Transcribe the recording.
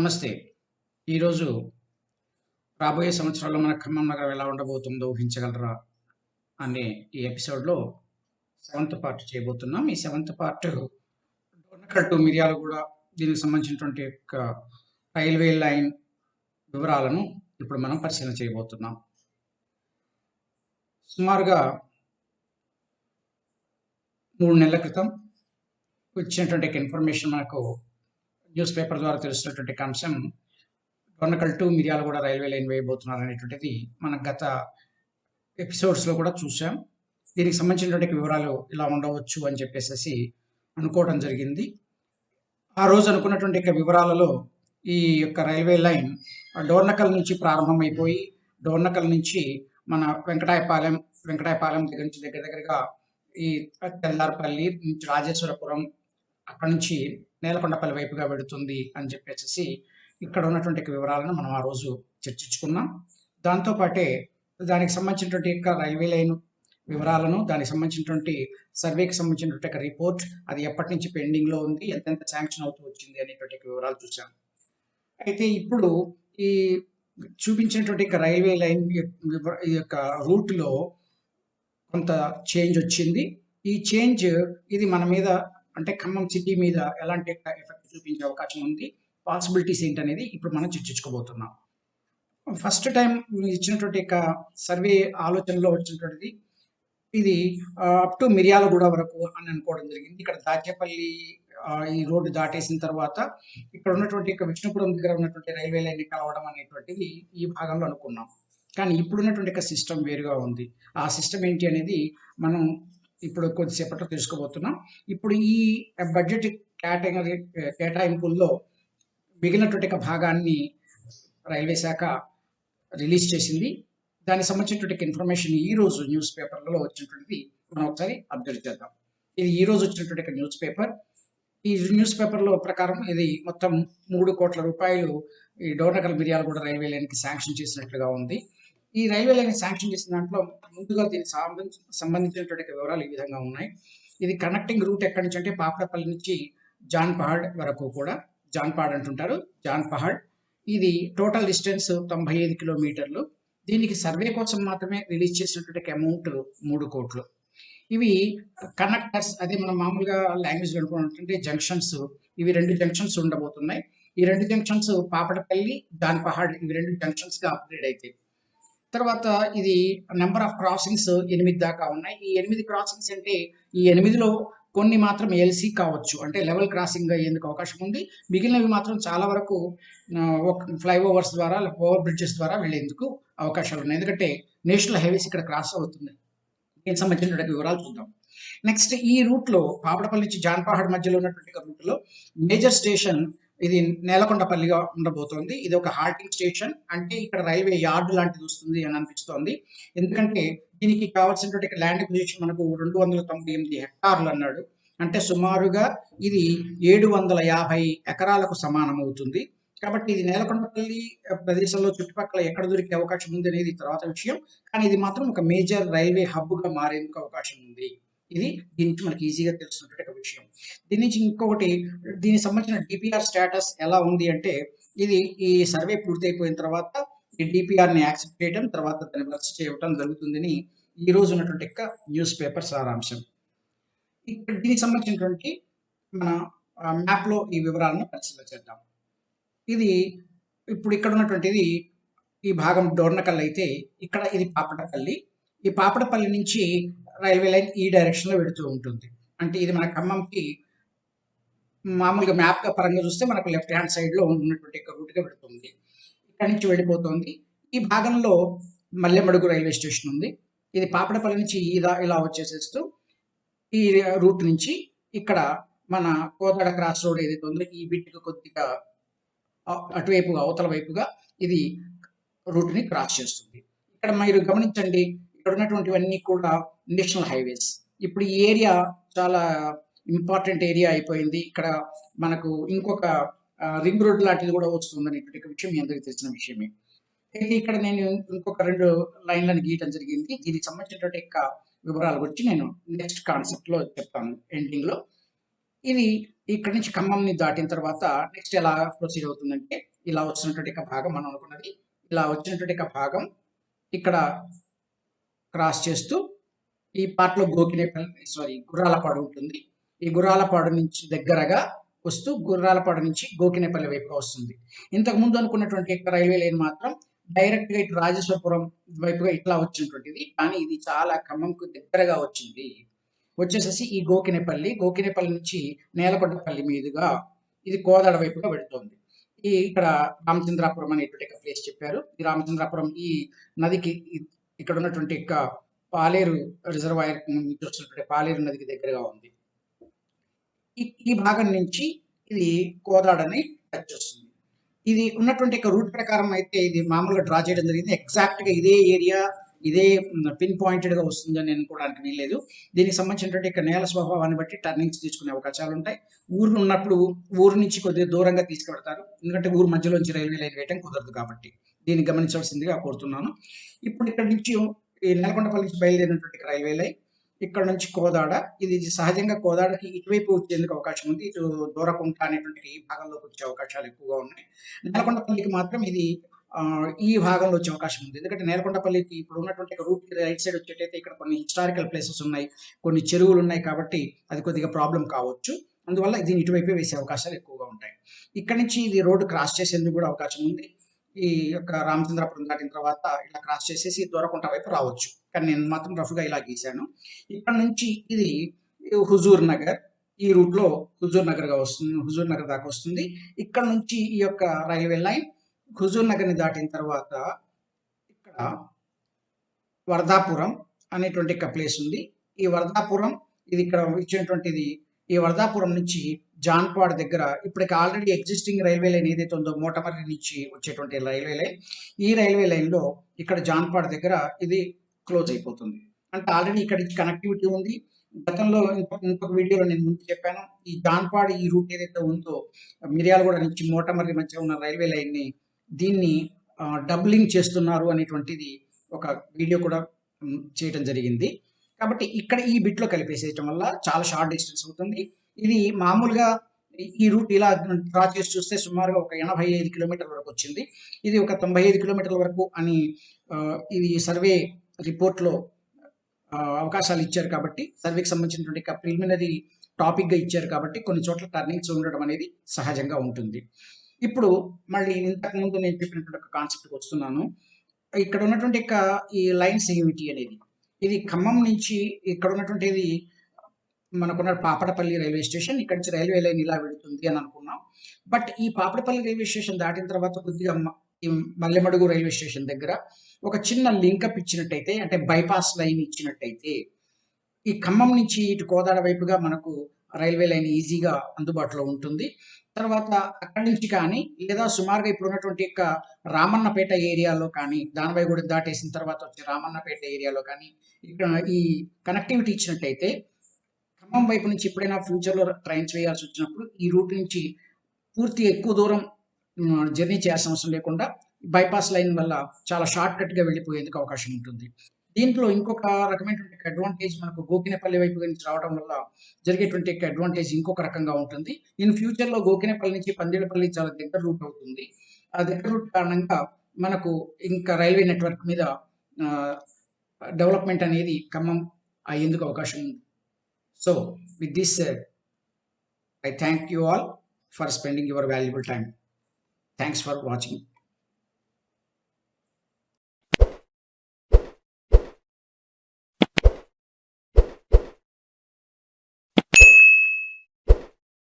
నమస్తే. ఈరోజు రాబోయే సంవత్సరాల్లో మన ఖమ్మం నగరం ఎలా ఉండబోతుందో ఊహించగలరా? అనే ఈ ఎపిసోడ్‌లో సెవెంత్ పార్ట్ చేయబోతున్నాం. ఈ seventh part Dornakal to Miryalaguda దీనికి సంబంధించినటువంటి యొక్క రైల్వే లైన్ వివరాలను ఇప్పుడు మనం పరిశీలన చేయబోతున్నాం. సుమారుగా 3 నెలల క్రితం వచ్చినటువంటి ఇన్ఫర్మేషన్ మనకు న్యూస్ పేపర్ ద్వారా తెలుస్తున్నటువంటి అంశం Dornakal to Miryalaguda railway line వేయబోతున్నారు అనేటువంటిది మనం గత ఎపిసోడ్స్‌లో కూడా చూసాం. దీనికి సంబంధించినటువంటి వివరాలు ఇలా ఉండవచ్చు అని చెప్పేసేసి అనుకోవడం జరిగింది. ఆ రోజు అనుకున్నటువంటి వివరాలలో ఈ యొక్క రైల్వే లైన్ డోర్నకల్ నుంచి ప్రారంభమైపోయి డోర్నకల్ నుంచి మన వెంకటాయపాలెం దగ్గర నుంచి దగ్గరగా ఈ తెల్లారపల్లి నుంచి రాజేశ్వరపురం అక్కడి నుంచి నేలకొండపల్లి వైపుగా వెళుతుంది అని చెప్పేసి ఇక్కడ ఉన్నటువంటి వివరాలను మనం ఆ రోజు చర్చించుకున్నాం. దాంతోపాటే దానికి సంబంధించినటువంటి యొక్క రైల్వే లైన్ వివరాలను, దానికి సంబంధించినటువంటి సర్వేకి సంబంధించినటువంటి రిపోర్ట్, అది ఎప్పటి నుంచి పెండింగ్లో ఉంది, ఎంతెంత శాంక్షన్ అవుతూ వచ్చింది అనేటువంటి వివరాలు చూసాం. అయితే ఇప్పుడు ఈ చూపించినటువంటి రైల్వే లైన్ ఈ యొక్క రూట్లో కొంత చేంజ్ వచ్చింది. ఈ చేంజ్ ఇది మన మీద అంటే ఖమ్మం సిటీ మీద ఎలాంటి ఎఫెక్ట్ చూపించే అవకాశం ఉంది, పాసిబిలిటీస్ ఏంటనేది ఇప్పుడు మనం చర్చించుకోబోతున్నాం. ఫస్ట్ టైం ఇచ్చినటువంటి సర్వే ఆలోచనలో వచ్చినటువంటిది ఇది అప్ టు మిర్యాలగూడ వరకు అని అనుకోవడం జరిగింది. ఇక్కడ దాచేపల్లి ఈ రోడ్డు దాటేసిన తర్వాత ఇక్కడ ఉన్నటువంటి విష్ణుపురం దగ్గర ఉన్నటువంటి రైల్వే లైన్ కలవడం అనేటువంటిది ఈ భాగంలో అనుకున్నాం. కానీ ఇప్పుడున్నటువంటి సిస్టమ్ వేరుగా ఉంది. ఆ సిస్టమ్ ఏంటి అనేది మనం ఇప్పుడు కొద్దిసేపట్లో తెలుసుకోబోతున్నాం. ఇప్పుడు ఈ బడ్జెట్ కేటాయింపుల్లో మిగిలినటువంటి భాగాన్ని రైల్వే శాఖ రిలీజ్ చేసింది. దానికి సంబంధించినటువంటి ఇన్ఫర్మేషన్ ఈ రోజు న్యూస్ పేపర్లలో వచ్చినటువంటిది మనం ఒకసారి అబ్జర్వ్ చేద్దాం. ఇది ఈ రోజు వచ్చినటువంటి న్యూస్ పేపర్. ఈ న్యూస్ పేపర్లో ప్రకారం ఇది మొత్తం 3 కోట్ల రూపాయలు ఈ డోర్నకల్ మిర్యాలగూడ రైల్వే లైన్కి శాంక్షన్ చేసినట్లుగా ఉంది. ఈ రైల్వే లైన్ శాంక్షన్ చేసిన దాంట్లో ముందుగా దీనికి సంబంధించినటువంటి వివరాలు ఈ విధంగా ఉన్నాయి. ఇది కనెక్టింగ్ రూట్ ఎక్కడి నుంచి అంటే పాపడపల్లి నుంచి జాన్పహాడ్ వరకు కూడా, జాన్పహాడ్ అంటుంటారు, జాన్పహాడ్. ఇది టోటల్ డిస్టెన్స్ 95 కిలోమీటర్లు. దీనికి సర్వే కోసం మాత్రమే రిలీజ్ చేసినటువంటి అమౌంట్ 3 కోట్లు. ఇవి కనెక్టర్స్, అదే మనం మామూలుగా లాంగ్వేజ్లో అనుకున్నటువంటి జంక్షన్స్. ఇవి 2 జంక్షన్స్ ఉండబోతున్నాయి. ఈ 2 జంక్షన్స్ పాపడపల్లి, జాన్పహాడ్, ఇవి 2 జంక్షన్స్గా అప్గ్రేడ్ అవుతాయి. తర్వాత ఇది నెంబర్ ఆఫ్ క్రాసింగ్స్ 8 దాకా ఉన్నాయి. ఈ 8 క్రాసింగ్స్ అంటే ఈ 8లో కొన్ని మాత్రం ఎల్సీ కావచ్చు, అంటే లెవెల్ క్రాసింగ్ అయ్యేందుకు అవకాశం ఉంది. మిగిలినవి మాత్రం చాలా వరకు ఫ్లైఓవర్స్ ద్వారా, ఓవర్ బ్రిడ్జెస్ ద్వారా వెళ్ళేందుకు అవకాశాలు ఉన్నాయి. ఎందుకంటే నేషనల్ హైవేస్ ఇక్కడ క్రాస్ అవుతుంది. దీనికి సంబంధించినటువంటి వివరాలు చూద్దాం. నెక్స్ట్ ఈ రూట్లో పాపడపల్లి నుంచి జాన్పహాడ్ మధ్యలో ఉన్నటువంటి రూట్లో మేజర్ స్టేషన్ ఇది నేలకొండపల్లిగా ఉండబోతోంది. ఇది ఒక హాల్టింగ్ స్టేషన్, అంటే ఇక్కడ రైల్వే యార్డ్ లాంటిది వస్తుంది అని అనిపిస్తోంది. ఎందుకంటే దీనికి కావాల్సినటువంటి ల్యాండ్ పొజిషన్ మనకు 298 హెక్టార్లు అన్నాడు. అంటే సుమారుగా ఇది 750 ఎకరాలకు సమానం అవుతుంది. కాబట్టి ఇది నేలకొండపల్లి ప్రదేశంలో చుట్టుపక్కల ఎక్కడ దొరికే అవకాశం ఉంది అనేది తర్వాత విషయం. కానీ ఇది మాత్రం ఒక మేజర్ రైల్వే హబ్గా మారేందుకు అవకాశం ఉంది. ఇది దీని నుంచి మనకి ఈజీగా తెలుస్తున్నటువంటి విషయం. దీని నుంచి ఇంకొకటి, దీనికి సంబంధించిన డిపిఆర్ స్టేటస్ ఎలా ఉంది అంటే ఇది ఈ సర్వే పూర్తయిపోయిన తర్వాత ఈ డిపిఆర్ని యాక్సెప్ట్ చేయడం, తర్వాత దాన్ని వర్క్ చేయడం జరుగుతుందని ఈ రోజు ఉన్నటువంటి న్యూస్ పేపర్ సారాంశం. ఇక్కడ దీనికి సంబంధించినటువంటి మన మ్యాప్లో ఈ వివరాలను పరిశీలన చేద్దాం. ఇది ఇప్పుడు ఇక్కడ ఉన్నటువంటిది ఈ భాగం డోర్నకల్ అయితే, ఇక్కడ ఇది పాపడపల్లి. ఈ పాపడపల్లి నుంచి రైల్వే లైన్ ఈ డైరెక్షన్లో వెళుతూ ఉంటుంది. అంటే ఇది మన ఖమ్మంకి మామూలుగా మ్యాప్ పరంగా చూస్తే మనకు లెఫ్ట్ హ్యాండ్ సైడ్లో ఉన్నటువంటి రూట్గా వెళుతుంది. ఇక్కడ నుంచి వెళ్ళిపోతుంది. ఈ భాగంలో మల్లెమడుగు రైల్వే స్టేషన్ ఉంది. ఇది పాపడపల్లి నుంచి ఇలా వచ్చేసేస్తూ ఈ రూట్ నుంచి ఇక్కడ మన కోదాడ క్రాస్ రోడ్ ఏదైతే ఉందో ఈ బిట్కి కొద్దిగా అటువైపుగా, అవతల వైపుగా ఇది రూట్ని క్రాస్ చేస్తుంది. ఇక్కడ మీరు గమనించండి, ఇక్కడ ఉన్నటువంటివన్నీ కూడా నేషనల్ హైవేస్. ఇప్పుడు ఈ ఏరియా చాలా ఇంపార్టెంట్ ఏరియా అయిపోయింది. ఇక్కడ మనకు ఇంకొక రింగ్ రోడ్ లాంటిది కూడా వస్తుంది అనేటువంటి విషయం మీ అందరికీ తెలిసిన విషయమే. అయితే ఇక్కడ నేను ఇంకొక 2 లైన్లను గీయటం జరిగింది. దీనికి సంబంధించినటువంటి వివరాల గురించి నేను నెక్స్ట్ కాన్సెప్ట్లో చెప్తాను ఎండింగ్లో. ఇది ఇక్కడ నుంచి ఖమ్మంని దాటిన తర్వాత నెక్స్ట్ ఎలా ప్రొసీడ్ అవుతుందంటే ఇలా వచ్చినటువంటి భాగం మనం అనుకున్నది. ఇలా వచ్చినటువంటి భాగం ఇక్కడ క్రాస్ చేస్తూ ఈ పార్ట్లో గుర్రాలపాడు ఉంటుంది. ఈ గుర్రాలపాడు నుంచి దగ్గరగా వస్తూ గుర్రాలపాడు నుంచి గోకినేపల్లి వైపుగా వస్తుంది. ఇంతకు ముందు అనుకున్నటువంటి రైల్వే లైన్ మాత్రం డైరెక్ట్గా ఇటు రాజేశ్వరపురం వైపుగా ఇట్లా వచ్చినటువంటిది. కానీ ఇది చాలా ఖమ్మంకు దగ్గరగా వచ్చింది. వచ్చేసేసి ఈ గోకినేపల్లి నుంచి నేలకొండపల్లి మీదుగా ఇది కోదాడ వైపుగా వెళుతోంది. ఇక్కడ రామచంద్రాపురం అనేటువంటి ప్లేస్ చెప్పారు. ఈ రామచంద్రాపురం ఈ నదికి ఇక్కడ ఉన్నటువంటి పాలేరు రిజర్వాయర్ నుంచి వచ్చినటువంటి పాలేరు నదికి దగ్గరగా ఉంది. ఈ భాగం నుంచి ఇది కోదాడని టచ్ చేస్తుంది. ఇది ఉన్నటువంటి రూట్ ప్రకారం అయితే ఇది మామూలుగా డ్రా చేయడం జరిగింది. ఎగ్జాక్ట్గా ఇదే ఏరియా ఇదే పిన్ పాయింటెడ్గా వస్తుందని అనుకోవడానికి వీల్లేదు. దీనికి సంబంధించినటువంటి నేల స్వభావాన్ని బట్టి టర్నింగ్స్ తీసుకునే అవకాశాలు ఉంటాయి. ఊరు ఉన్నప్పుడు ఊరు నుంచి కొద్దిగా దూరంగా తీసుకెడతారు. ఎందుకంటే ఊరు మధ్యలోంచి రైల్వే లైన్ వేయడం కుదరదు కాబట్టి దీన్ని గమనించవలసిందిగా కోరుతున్నాను. ఇప్పుడు ఇక్కడ నుంచి ఈ నెలకొండపల్లి నుంచి బయలుదేరినటువంటి రైల్వే లైన్ ఇక్కడ నుంచి కోదాడ, ఇది సహజంగా కోదాడకి ఇటువైపు వచ్చేందుకు అవకాశం ఉంది. ఇటు దూరకుంట అనేటువంటి ఈ భాగంలోకి వచ్చే అవకాశాలు ఎక్కువగా ఉన్నాయి. నేలకొండపల్లికి మాత్రం ఇది ఈ భాగంలో వచ్చే అవకాశం ఉంది. ఎందుకంటే నేలకొండపల్లికి ఇప్పుడు ఉన్నటువంటి రూట్ రైట్ సైడ్ వచ్చేటైతే ఇక్కడ కొన్ని హిస్టారికల్ ప్లేసెస్ ఉన్నాయి, కొన్ని చెరువులు ఉన్నాయి కాబట్టి అది కొద్దిగా ప్రాబ్లం కావచ్చు. అందువల్ల దీని ఇటువైపే వేసే అవకాశాలు ఎక్కువగా ఉంటాయి. ఇక్కడ నుంచి ఇది రోడ్డు క్రాస్ చేసేందుకు కూడా అవకాశం ఉంది. ఈ యొక్క రామచంద్రాపురం దాటిన తర్వాత ఇలా క్రాస్ చేసేసి దూరకుంట వైపు రావచ్చు. కానీ నేను మాత్రం రఫ్గా ఇలా గీశాను. ఇక్కడ నుంచి ఇది హుజూర్ నగర్, ఈ రూట్లో హుజూర్ నగర్గా వస్తుంది, హుజూర్ నగర్ దాకా వస్తుంది. ఇక్కడ నుంచి ఈ యొక్క రైల్వే లైన్ హుజూర్ నగర్ని దాటిన తర్వాత ఇక్కడ వర్ధాపురం అనేటువంటి ప్లేస్ ఉంది. ఈ వర్ధాపురం ఇది ఇక్కడ ఇచ్చినటువంటిది. ఈ వర్ధాపురం నుంచి జాన్పాడ్ దగ్గర ఇప్పటికి ఆల్రెడీ ఎగ్జిస్టింగ్ రైల్వే లైన్ ఏదైతే ఉందో మోటమర్రి నుంచి వచ్చేటువంటి రైల్వే లైన్, ఈ రైల్వే లైన్లో ఇక్కడ జాన్పాడ్ దగ్గర ఇది క్లోజ్ అయిపోతుంది. అంటే ఆల్రెడీ ఇక్కడ కనెక్టివిటీ ఉంది. గతంలో ఇంకొక వీడియోలో నేను ముందు చెప్పాను, ఈ జాన్పాడ్ ఈ రూట్ ఏదైతే ఉందో మిర్యాలగూడ నుంచి మోటమర్రి మధ్య ఉన్న రైల్వే లైన్ని దీన్ని డబ్లింగ్ చేస్తున్నారు అనేటువంటిది ఒక వీడియో కూడా చేయడం జరిగింది. కాబట్టి ఇక్కడ ఈ బిట్లో కలిపేసేయటం వల్ల చాలా షార్ట్ డిస్టెన్స్ అవుతుంది. ఇది మామూలుగా ఈ రూట్ ఇలా డ్రా చేసి చూస్తే సుమారుగా ఒక 85 కిలోమీటర్ల వరకు వచ్చింది. ఇది ఒక 95 కిలోమీటర్ల వరకు అని ఇది సర్వే రిపోర్ట్లో అవకాశాలు ఇచ్చారు కాబట్టి, సర్వేకి సంబంధించినటువంటి ప్రిలిమినరీ టాపిక్గా ఇచ్చారు కాబట్టి కొన్ని చోట్ల టర్నింగ్స్ ఉండడం అనేది సహజంగా ఉంటుంది. ఇప్పుడు మళ్ళీ ఇంతకుముందు నేను చెప్పినటువంటి ఒక కాన్సెప్ట్కి వస్తున్నాను. ఇక్కడ ఉన్నటువంటి ఈ లైన్స్ ఏమిటి అనేది, ఇది ఖమ్మం నుంచి ఇక్కడ ఉన్నటువంటిది మనకున్న పాపడపల్లి రైల్వే స్టేషన్. ఇక్కడ నుంచి రైల్వే లైన్ ఇలా వెళుతుంది అని అనుకున్నాం. బట్ ఈ పాపడపల్లి రైల్వే స్టేషన్ దాటిన తర్వాత కొద్దిగా ఈ మల్లెమడుగు రైల్వే స్టేషన్ దగ్గర ఒక చిన్న లింకప్ ఇచ్చినట్టయితే, అంటే బైపాస్ లైన్ ఇచ్చినట్టయితే ఈ ఖమ్మం నుంచి ఇటు కోదాడ వైపుగా మనకు రైల్వే లైన్ ఈజీగా అందుబాటులో ఉంటుంది. తర్వాత అక్కడి నుంచి కానీ లేదా సుమారుగా ఇప్పుడు ఉన్నటువంటి రామన్నపేట ఏరియాలో కానీ, దానవాయిగూడెం దాటేసిన తర్వాత వచ్చే రామన్నపేట ఏరియాలో కానీ ఇక్కడ ఈ కనెక్టివిటీ ఇచ్చినట్టయితే ఖమ్మం వైపు నుంచి ఎప్పుడైనా ఫ్యూచర్లో ట్రైన్స్ వేయాల్సి వచ్చినప్పుడు ఈ రూట్ నుంచి పూర్తి ఎక్కువ దూరం జర్నీ చేయాల్సిన అవసరం లేకుండా బైపాస్ లైన్ వల్ల చాలా షార్ట్ కట్గా వెళ్ళిపోయేందుకు అవకాశం ఉంటుంది. దీంట్లో ఇంకొక రకమైనటువంటి అడ్వాంటేజ్ మనకు గోకినేపల్లి వైపు నుంచి రావడం వల్ల జరిగేటువంటి అడ్వాంటేజ్ ఇంకొక రకంగా ఉంటుంది. ఇన్ ఫ్యూచర్లో గోకినేపల్లి నుంచి పందిళ్ళపల్లి చాలా దగ్గర రూట్ అవుతుంది. ఆ దగ్గర రూట్ కారణంగా మనకు ఇంకా రైల్వే నెట్వర్క్ మీద డెవలప్మెంట్ అనేది ఖమ్మం అయ్యేందుకు అవకాశం ఉంది. So with this said, I thank you all for spending your valuable time. Thanks for watching.